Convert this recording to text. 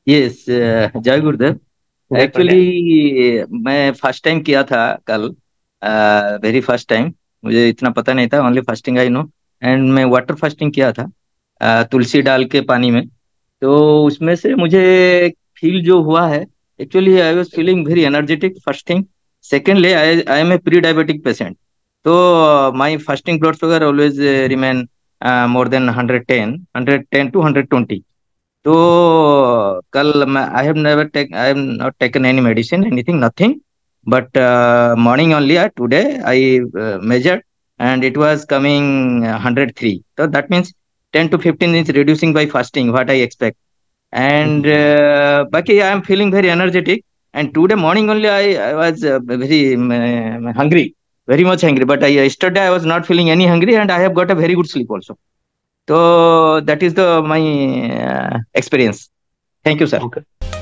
Yes. जय गुरुदेव। जय actually गुरुदेव। मैं फर्स्ट टाइम किया था कल। Very first time. मुझे इतना पता नहीं था, only fasting I know. And मैं वाटर फास्टिंग किया था, तुलसी डाल के पानी में। तो उसमें से मुझे फील जो हुआ है, actually I was feeling very energetic first thing. Secondly, I I am a pre diabetic patient. तो my fasting blood sugar always remain more than 110, 110 to 120। तो कल मैं I have not taken any medicine anything nothing. But morning only today I measured, and it was coming 103. So that means 10 to 15 is reducing by fasting, what I expect. And Baki, I am feeling very energetic. And today morning only I was very hungry, very much hungry. But yesterday I was not feeling any hungry, and I have got a very good sleep also. So that is the my experience. Thank you, sir. Okay.